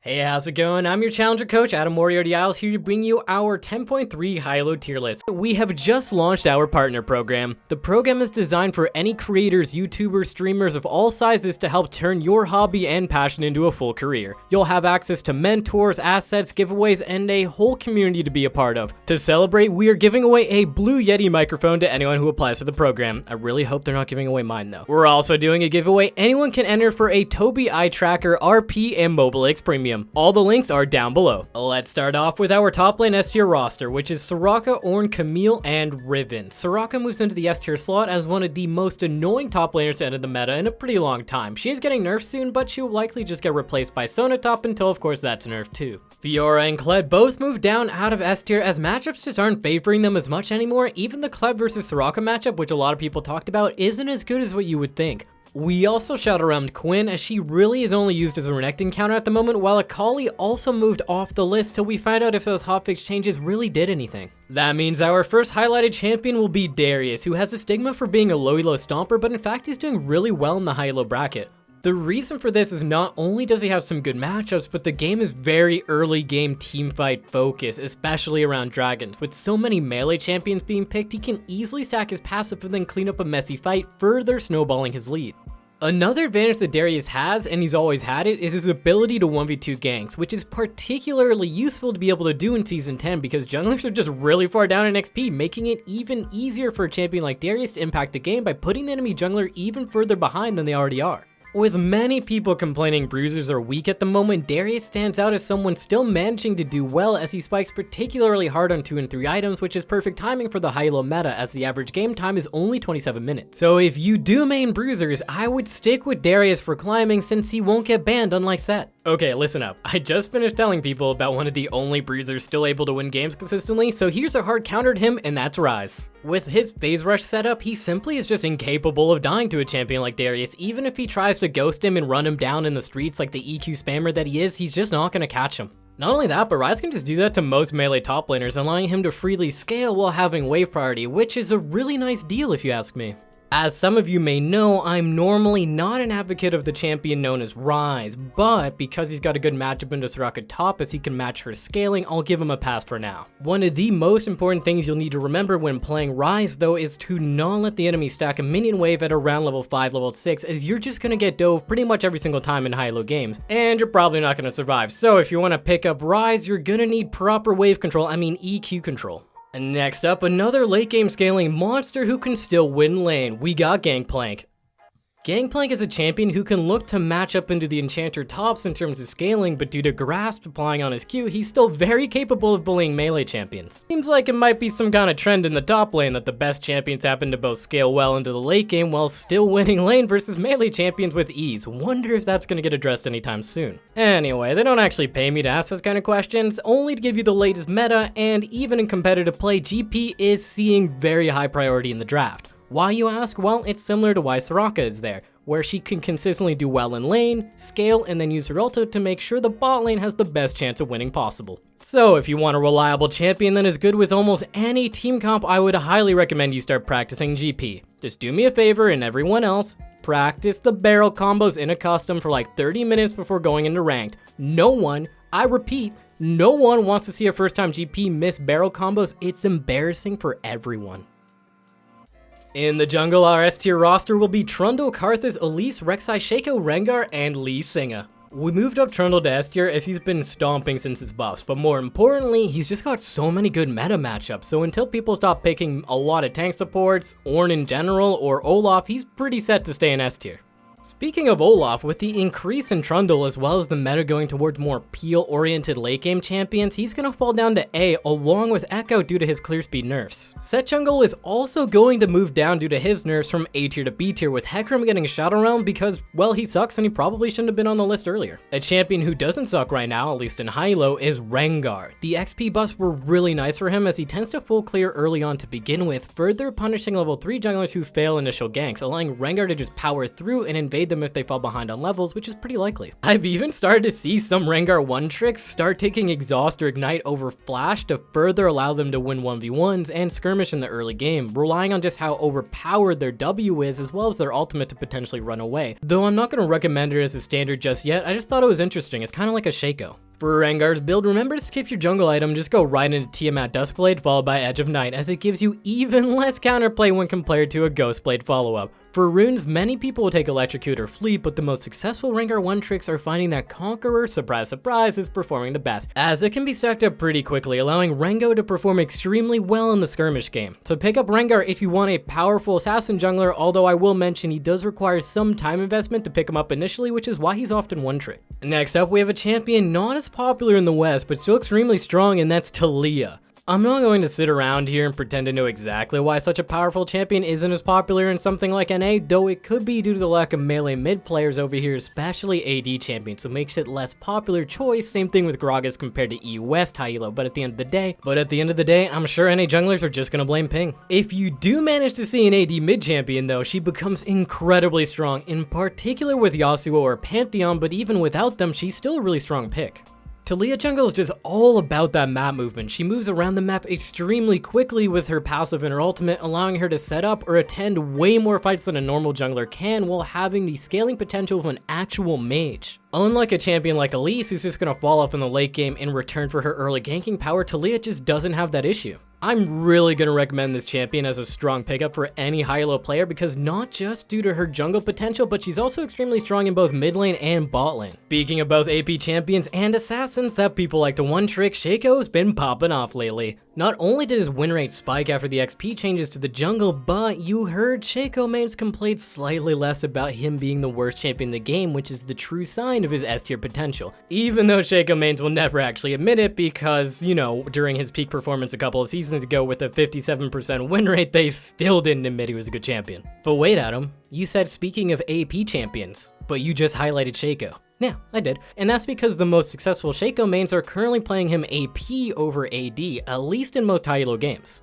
Hey, how's it going? I'm your challenger coach, Adam Moriarty Isles, here to bring you our 10.3 high-elo tier list. We have just launched our partner program. The program is designed for any creators, YouTubers, streamers of all sizes to help turn your hobby and passion into a full career. You'll have access to mentors, assets, giveaways, and a whole community to be a part of. To celebrate, we are giving away a Blue Yeti microphone to anyone who applies to the program. I really hope they're not giving away mine though. We're also doing a giveaway. Anyone can enter for a Tobii eye tracker, RP, and Mobalytics Premium. All the links are down below. Let's start off with our top lane S tier roster, which is Soraka, Ornn, Camille, and Riven. Soraka moves into the S tier slot as one of the most annoying top laners to enter the meta in a pretty long time. She is getting nerfed soon, but she will likely just get replaced by Sona top until of course that's nerfed too. Fiora and Kled both moved down out of S tier as matchups just aren't favoring them as much anymore. Even the Kled versus Soraka matchup, which a lot of people talked about, isn't as good as what you would think. We also shout around Quinn as she really is only used as a Renekton counter at the moment, while Akali also moved off the list till we find out if those hotfix changes really did anything. That means our first highlighted champion will be Darius, who has a stigma for being a low-elo stomper, but in fact he's doing really well in the high-elo bracket. The reason for this is not only does he have some good matchups, but the game is very early game teamfight focus, especially around dragons. With so many melee champions being picked, he can easily stack his passive and then clean up a messy fight, further snowballing his lead. Another advantage that Darius has, and he's always had it, is his ability to 1v2 ganks, which is particularly useful to be able to do in Season 10 because junglers are just really far down in XP, making it even easier for a champion like Darius to impact the game by putting the enemy jungler even further behind than they already are. With many people complaining bruisers are weak at the moment, Darius stands out as someone still managing to do well as he spikes particularly hard on 2 and 3 items, which is perfect timing for the high-elo meta as the average game time is only 27 minutes. So if you do main bruisers, I would stick with Darius for climbing since he won't get banned unlike Set. Okay, listen up. I just finished telling people about one of the only bruisers still able to win games consistently, so here's a hard counter to him, and that's Ryze. With his phase rush setup, he simply is just incapable of dying to a champion like Darius. Even if he tries to ghost him and run him down in the streets like the EQ spammer that he is, he's just not gonna catch him. Not only that, but Ryze can just do that to most melee top laners, allowing him to freely scale while having wave priority, which is a really nice deal if you ask me. As some of you may know, I'm normally not an advocate of the champion known as Ryze, but because he's got a good matchup into Soraka top as he can match her scaling, I'll give him a pass for now. One of the most important things you'll need to remember when playing Ryze though is to not let the enemy stack a minion wave at around level 5, level 6, as you're just gonna get dove pretty much every single time in high-elo games, and you're probably not gonna survive. So if you wanna pick up Ryze, you're gonna need proper wave control, EQ control. And next up, another late game scaling monster who can still win lane. We got Gangplank. Gangplank is a champion who can look to match up into the enchanter tops in terms of scaling, but due to Grasp applying on his Q, he's still very capable of bullying melee champions. Seems like it might be some kind of trend in the top lane that the best champions happen to both scale well into the late game while still winning lane versus melee champions with ease. Wonder if that's gonna get addressed anytime soon. Anyway, they don't actually pay me to ask those kind of questions, only to give you the latest meta, and even in competitive play, GP is seeing very high priority in the draft. Why, you ask? Well, it's similar to why Soraka is there, where she can consistently do well in lane, scale, and then use her ulti to make sure the bot lane has the best chance of winning possible. So if you want a reliable champion that is good with almost any team comp, I would highly recommend you start practicing GP. Just do me a favor and everyone else, practice the barrel combos in a custom for like 30 minutes before going into ranked. No one, I repeat, no one wants to see a first time GP miss barrel combos. It's embarrassing for everyone. In the jungle, our S tier roster will be Trundle, Karthus, Elise, Rek'Sai, Shaco, Rengar, and Lee Singa. We moved up Trundle to S tier as he's been stomping since his buffs, but more importantly, he's just got so many good meta matchups, so until people stop picking a lot of tank supports, Ornn in general, or Olaf, he's pretty set to stay in S tier. Speaking of Olaf, with the increase in Trundle as well as the meta going towards more peel-oriented late game champions, he's gonna fall down to A along with Echo due to his clear speed nerfs. Set Jungle is also going to move down due to his nerfs from A tier to B tier, with Hecarim getting Shadow Realm because, well, he sucks and he probably shouldn't have been on the list earlier. A champion who doesn't suck right now, at least in high-elo, is Rengar. The XP buffs were really nice for him as he tends to full clear early on to begin with, further punishing level 3 junglers who fail initial ganks, allowing Rengar to just power through and invade them if they fall behind on levels, which is pretty likely. I've even started to see some Rengar 1 tricks start taking Exhaust or Ignite over Flash to further allow them to win 1v1s and skirmish in the early game, relying on just how overpowered their W is as well as their ultimate to potentially run away. Though I'm not going to recommend it as a standard just yet, I just thought it was interesting. It's kind of like a Shaco. For Rengar's build, remember to skip your jungle item, just go right into Tiamat Duskblade followed by Edge of Night, as it gives you even less counterplay when compared to a Ghostblade follow-up. For runes, many people will take Electrocute or Fleet, but the most successful Rengar 1 tricks are finding that Conqueror, surprise surprise, is performing the best, as it can be stacked up pretty quickly, allowing Rengo to perform extremely well in the skirmish game. So pick up Rengar if you want a powerful assassin jungler, although I will mention he does require some time investment to pick him up initially, which is why he's often one trick. Next up, we have a champion not as popular in the West, but still extremely strong, and that's Taliyah. I'm not going to sit around here and pretend to know exactly why such a powerful champion isn't as popular in something like NA, though it could be due to the lack of melee mid players over here, especially AD champions, so it makes it less popular choice. Same thing with Gragas compared to EU West High-ELO, but at the end of the day, I'm sure NA junglers are just gonna blame ping. If you do manage to see an AD mid champion though, she becomes incredibly strong, in particular with Yasuo or Pantheon, but even without them, she's still a really strong pick. Taliyah jungle is just all about that map movement. She moves around the map extremely quickly with her passive and her ultimate, allowing her to set up or attend way more fights than a normal jungler can while having the scaling potential of an actual mage. Unlike a champion like Elise, who's just gonna fall off in the late game in return for her early ganking power, Taliyah just doesn't have that issue. I'm really gonna recommend this champion as a strong pickup for any high-elo player because not just due to her jungle potential, but she's also extremely strong in both mid lane and bot lane. Speaking of both AP champions and assassins that people like to one-trick, Shaco's been popping off lately. Not only did his win rate spike after the XP changes to the jungle, but you heard Shaco mains complain slightly less about him being the worst champion in the game, which is the true sign of his S tier potential. Even though Shaco mains will never actually admit it because, you know, during his peak performance a couple of seasons ago with a 57% win rate, they still didn't admit he was a good champion. But wait, Adam, you said speaking of AP champions, but you just highlighted Shaco. Yeah, I did. And that's because the most successful Shaco mains are currently playing him AP over AD, at least in most high-elo games.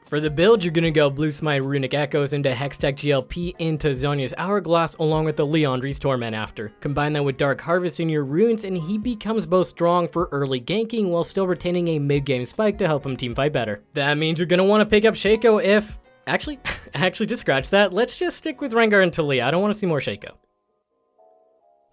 For the build, you're gonna go Blue Smite Runic Echoes into Hextech GLP into Zhonya's Hourglass along with the Liandry's Torment after. Combine that with Dark Harvest in your runes and he becomes both strong for early ganking while still retaining a mid-game spike to help him teamfight better. That means you're gonna want to pick up Shaco if... Actually, just scratch that. Let's just stick with Rengar and Taliyah. I don't want to see more Shaco.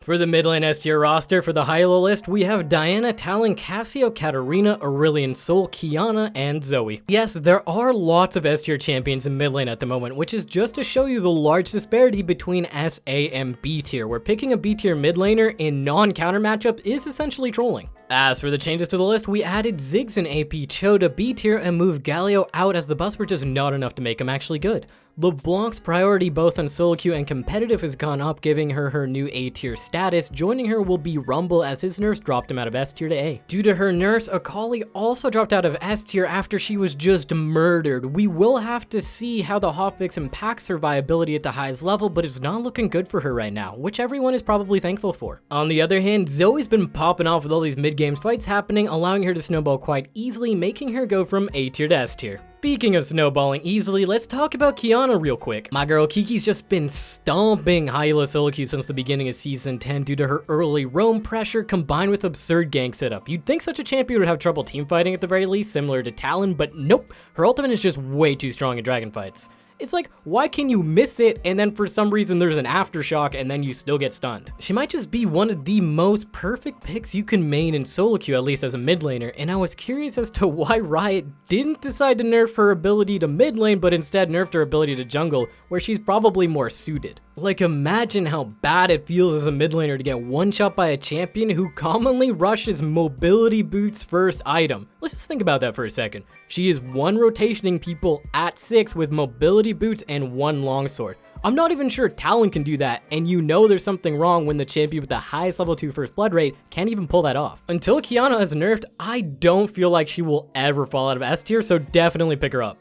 For the mid lane S tier roster for the high-elo list, we have Diana, Talon, Cassio, Katarina, Aurelion Sol, Kiana, and Zoe. Yes, there are lots of S tier champions in mid lane at the moment, which is just to show you the large disparity between S, A, and B tier, where picking a B tier mid laner in non-counter matchup is essentially trolling. As for the changes to the list, we added Ziggs and AP Cho to B tier and moved Galio out as the buffs were just not enough to make him actually good. LeBlanc's priority both on solo queue and competitive has gone up, giving her new A tier status. Joining her will be Rumble as his nerfs dropped him out of S tier to A. Due to her nerfs, Akali also dropped out of S tier after she was just murdered. We will have to see how the hotfix impacts her viability at the highest level, but it's not looking good for her right now, which everyone is probably thankful for. On the other hand, Zoe's been popping off with all these mid-game fights happening, allowing her to snowball quite easily, making her go from A tier to S tier. Speaking of snowballing easily, let's talk about Kiana real quick. My girl Kiki's just been stomping high-elo solo queue since the beginning of Season 10 due to her early roam pressure combined with absurd gank setup. You'd think such a champion would have trouble teamfighting at the very least, similar to Talon, but nope, her ultimate is just way too strong in dragon fights. It's like, why can you miss it and then for some reason there's an aftershock and then you still get stunned? She might just be one of the most perfect picks you can main in solo queue, at least as a mid laner, and I was curious as to why Riot didn't decide to nerf her ability to mid lane but instead nerfed her ability to jungle, where she's probably more suited. Like, imagine how bad it feels as a mid laner to get one shot by a champion who commonly rushes mobility boots first item. Let's just think about that for a second. She is one rotationing people at 6 with mobility boots and one longsword. I'm not even sure Talon can do that, and you know there's something wrong when the champion with the highest level 2 first blood rate can't even pull that off. Until Kiana is nerfed, I don't feel like she will ever fall out of S tier, so definitely pick her up.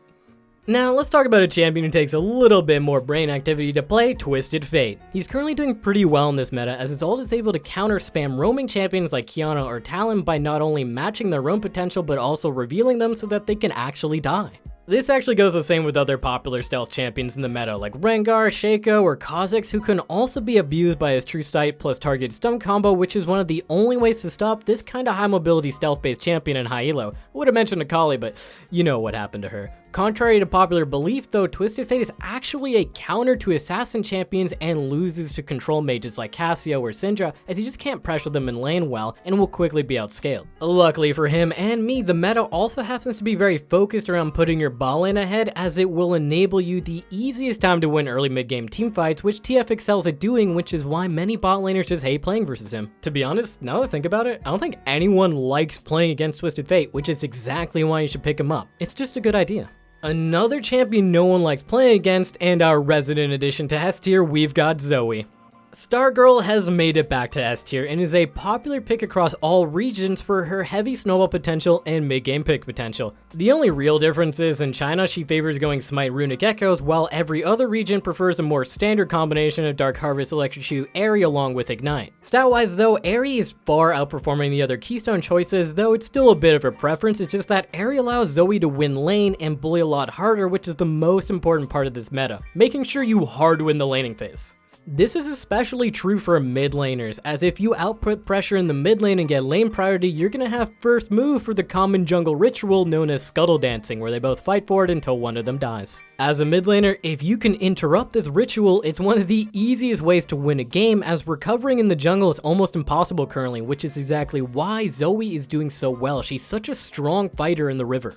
Now, let's talk about a champion who takes a little bit more brain activity to play, Twisted Fate. He's currently doing pretty well in this meta, as his ult is able to counter spam roaming champions like Kiana or Talon by not only matching their roam potential, but also revealing them so that they can actually die. This actually goes the same with other popular stealth champions in the meta, like Rengar, Shaco, or Kha'Zix, who can also be abused by his True Sight plus target stun combo, which is one of the only ways to stop this kind of high mobility stealth based champion in High-ELO. I would have mentioned Akali, but you know what happened to her. Contrary to popular belief though, Twisted Fate is actually a counter to assassin champions and loses to control mages like Cassio or Syndra, as he just can't pressure them in lane well and will quickly be outscaled. Luckily for him and me, the meta also happens to be very focused around putting your bot lane ahead, as it will enable you the easiest time to win early mid-game teamfights, which TF excels at doing, which is why many bot laners just hate playing versus him. To be honest, now that I think about it, I don't think anyone likes playing against Twisted Fate, which is exactly why you should pick him up. It's just a good idea. Another champion no one likes playing against, and our resident addition to S tier, we've got Zoe. Stargirl has made it back to S tier and is a popular pick across all regions for her heavy snowball potential and mid-game pick potential. The only real difference is in China she favors going Smite Runic Echoes, while every other region prefers a more standard combination of Dark Harvest, Electrocute, Aerie along with Ignite. Stat-wise though, Aerie is far outperforming the other keystone choices, though it's still a bit of a preference. It's just that Aerie allows Zoe to win lane and bully a lot harder, which is the most important part of this meta, making sure you hard win the laning phase. This is especially true for mid laners, as if you output pressure in the mid lane and get lane priority, you're gonna have first move for the common jungle ritual known as scuttle dancing, where they both fight for it until one of them dies. As a mid laner, if you can interrupt this ritual, it's one of the easiest ways to win a game, as recovering in the jungle is almost impossible currently, which is exactly why Zoe is doing so well. She's such a strong fighter in the river.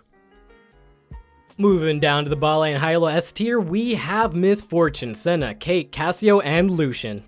Moving down to the bot lane High-ELO S tier, we have Miss Fortune, Senna, Kate, Cassio, and Lucian.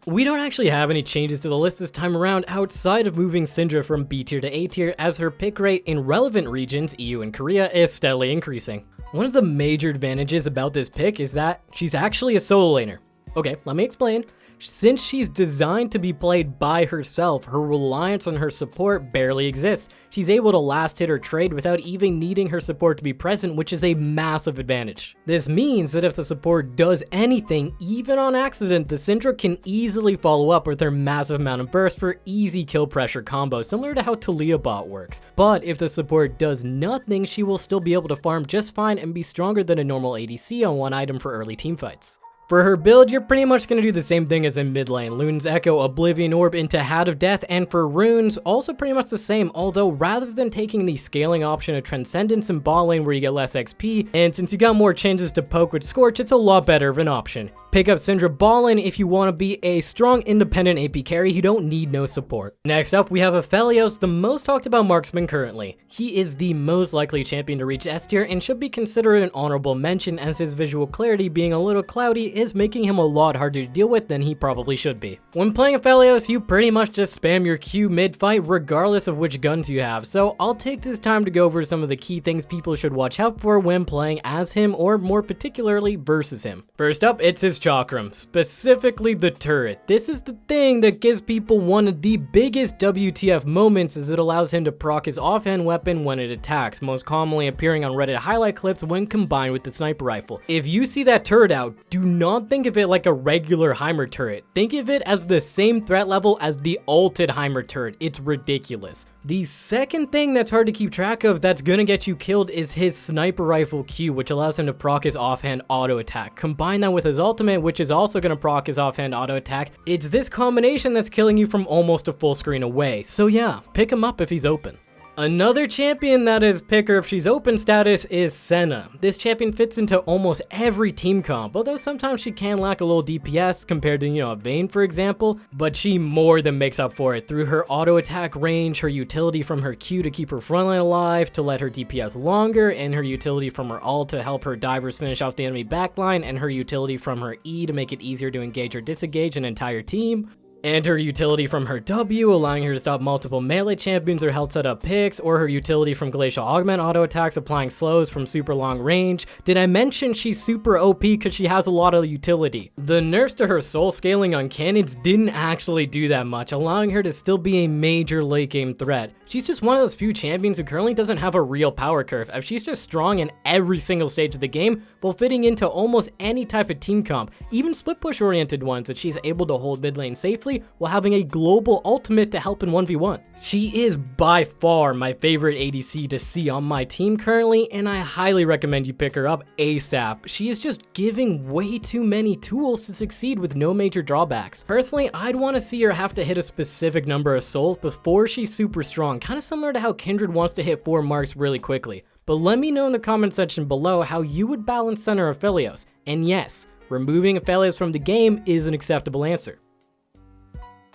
We don't actually have any changes to the list this time around outside of moving Syndra from B tier to A tier, as her pick rate in relevant regions, EU and Korea, is steadily increasing. One of the major advantages about this pick is that she's actually a solo laner. Okay, let me explain. Since she's designed to be played by herself, her reliance on her support barely exists. She's able to last hit or trade without even needing her support to be present, which is a massive advantage. This means that if the support does anything, even on accident, the Syndra can easily follow up with her massive amount of burst for easy kill pressure combos, similar to how Taliyah bot works. But if the support does nothing, she will still be able to farm just fine and be stronger than a normal ADC on one item for early teamfights. For her build, you're pretty much going to do the same thing as in mid lane. Lune's Echo, Oblivion Orb into Hat of Death, and for runes, also pretty much the same, although rather than taking the scaling option of Transcendence in bot lane where you get less XP, and since you got more chances to poke with Scorch, it's a lot better of an option. Pick up Syndra bot lane if you want to be a strong independent AP carry who don't need no support. Next up, we have Aphelios, the most talked about marksman currently. He is the most likely champion to reach S tier and should be considered an honorable mention, as his visual clarity being a little cloudy is making him a lot harder to deal with than he probably should be. When playing Aphelios, you pretty much just spam your Q mid-fight regardless of which guns you have, so I'll take this time to go over some of the key things people should watch out for when playing as him, or more particularly versus him. First up, it's his chakram, specifically the turret. This is the thing that gives people one of the biggest WTF moments, as it allows him to proc his offhand weapon when it attacks, most commonly appearing on Reddit highlight clips when combined with the sniper rifle. If you see that turret out, do not think of it like a regular Heimer turret. Think of it as the same threat level as the ulted Heimer turret. It's ridiculous. The second thing that's hard to keep track of that's gonna get you killed is his sniper rifle Q, which allows him to proc his offhand auto attack. Combine that with his ultimate, which is also gonna proc his offhand auto attack. It's this combination that's killing you from almost a full screen away. So yeah, pick him up if he's open. Another champion that is pick her if she's open status is Senna. This champion fits into almost every team comp, although sometimes she can lack a little DPS compared to, a Vayne for example, but she more than makes up for it through her auto attack range, her utility from her Q to keep her frontline alive to let her DPS longer, and her utility from her ult to help her divers finish off the enemy backline, and her utility from her E to make it easier to engage or disengage an entire team. And her utility from her W, allowing her to stop multiple melee champions or health setup picks, or her utility from Glacial Augment auto attacks applying slows from super long range. Did I mention she's super OP because she has a lot of utility? The nerfs to her soul scaling on cannons didn't actually do that much, allowing her to still be a major late game threat. She's just one of those few champions who currently doesn't have a real power curve, as she's just strong in every single stage of the game while fitting into almost any type of team comp, even split push oriented ones that she's able to hold mid lane safely quickly while having a global ultimate to help in 1v1. She is by far my favorite ADC to see on my team currently, and I highly recommend you pick her up ASAP. She is just giving way too many tools to succeed with no major drawbacks. Personally, I'd want to see her have to hit a specific number of souls before she's super strong, kind of similar to how Kindred wants to hit 4 marks really quickly. But let me know in the comment section below how you would balance center Aphelios. And yes, removing Aphelios from the game is an acceptable answer.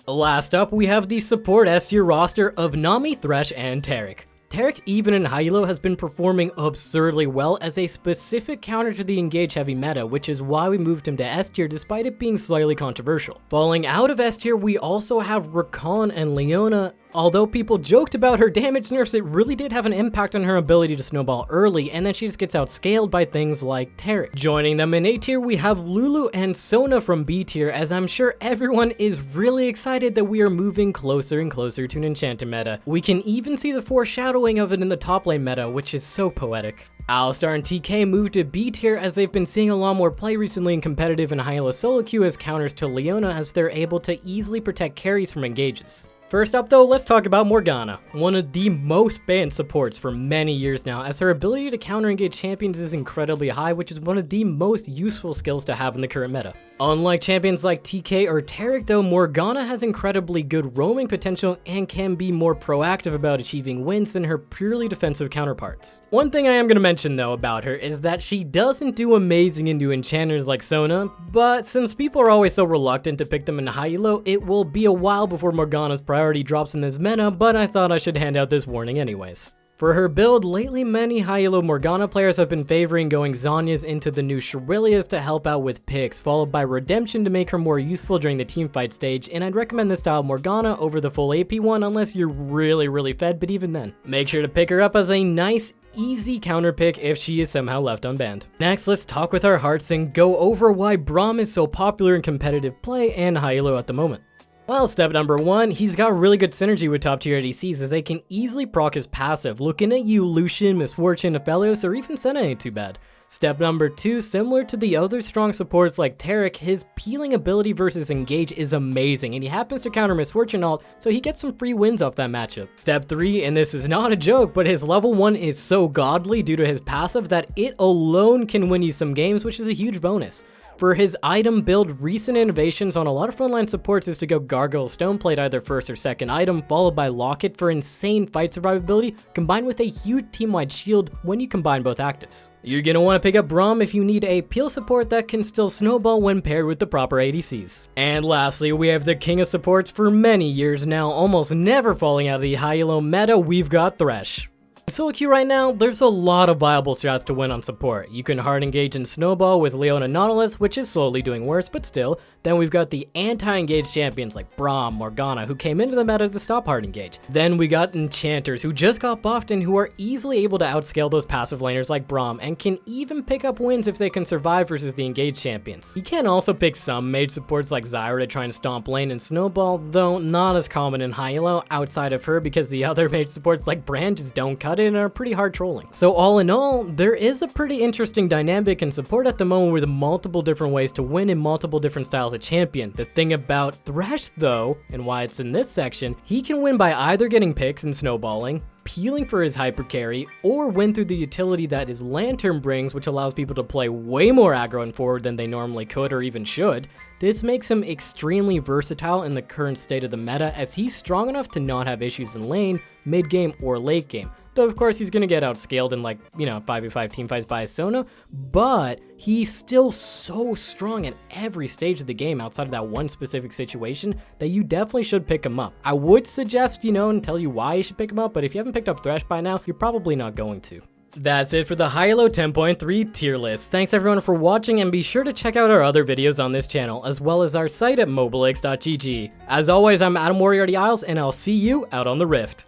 Last up, we have the support S tier roster of Nami, Thresh, and Taric. Taric, even in High-ELO, has been performing absurdly well as a specific counter to the engage heavy meta, which is why we moved him to S tier despite it being slightly controversial. Falling out of S tier, we also have Rakan and Leona. Although people joked about her damage nerfs, it really did have an impact on her ability to snowball early, and then she just gets outscaled by things like Taric. Joining them in A tier, we have Lulu and Sona from B tier, as I'm sure everyone is really excited that we are moving closer and closer to an enchanter meta. We can even see the foreshadowing of it in the top lane meta, which is so poetic. Alistar and TK moved to B tier as they've been seeing a lot more play recently in competitive and High-ELO solo queue as counters to Leona, as they're able to easily protect carries from engages. First up though, let's talk about Morgana, one of the most banned supports for many years now, as her ability to counter engage champions is incredibly high, which is one of the most useful skills to have in the current meta. Unlike champions like TK or Taric though, Morgana has incredibly good roaming potential and can be more proactive about achieving wins than her purely defensive counterparts. One thing I am going to mention though about her is that she doesn't do amazing into enchanters like Sona, but since people are always so reluctant to pick them in High-ELO, it will be a while before Morgana's priority drops in this meta, but I thought I should hand out this warning anyways. For her build, lately many High-ELO Morgana players have been favoring going Zhonya's into the new Shurilias to help out with picks, followed by Redemption to make her more useful during the teamfight stage, and I'd recommend this style Morgana over the full AP one unless you're really fed, but even then. Make sure to pick her up as a nice, easy counter pick if she is somehow left unbanned. Next, let's talk with our hearts and go over why Braum is so popular in competitive play and High-ELO at the moment. Well, step number 1, he's got really good synergy with top tier ADCs as they can easily proc his passive. Looking at you, Lucian, Misfortune, Aphelios, or even Senna ain't too bad. Step number 2, similar to the other strong supports like Taric, his peeling ability versus engage is amazing, and he happens to counter Misfortune ult, so he gets some free wins off that matchup. Step 3, and this is not a joke, but his level 1 is so godly due to his passive that it alone can win you some games, which is a huge bonus. For his item build, recent innovations on a lot of frontline supports is to go Gargoyle Stoneplate either first or second item, followed by Locket for insane fight survivability, combined with a huge team-wide shield when you combine both actives. You're gonna want to pick up Braum if you need a peel support that can still snowball when paired with the proper ADCs. And lastly, we have the king of supports for many years now, almost never falling out of the High-ELO meta, we've got Thresh. In solo queue right now, there's a lot of viable strats to win on support. You can hard engage and snowball with Leona Nautilus, which is slowly doing worse, but still. Then we've got the anti-engage champions like Braum, Morgana, who came into the meta to stop hard engage. Then we got enchanters, who just got buffed and who are easily able to outscale those passive laners like Braum, and can even pick up wins if they can survive versus the engaged champions. You can also pick some mage supports like Zyra to try and stomp lane and snowball, though not as common in High-ELO outside of her because the other mage supports like Brand just don't cut it and are pretty hard trolling. So all in all, there is a pretty interesting dynamic in support at the moment with multiple different ways to win in multiple different styles of champion. The thing about Thresh though, and why it's in this section, he can win by either getting picks and snowballing, peeling for his hyper carry, or win through the utility that his Lantern brings, which allows people to play way more aggro and forward than they normally could or even should. This makes him extremely versatile in the current state of the meta, as he's strong enough to not have issues in lane, mid game, or late game. Though of course he's gonna get outscaled in 5v5 teamfights by Sona, but he's still so strong in every stage of the game outside of that one specific situation that you definitely should pick him up. I would suggest, and tell you why you should pick him up, but if you haven't picked up Thresh by now, you're probably not going to. That's it for the High-ELO 10.3 tier list. Thanks everyone for watching, and be sure to check out our other videos on this channel, as well as our site at mobalytics.gg. As always, I'm Adam Warrior Isles, and I'll see you out on the Rift.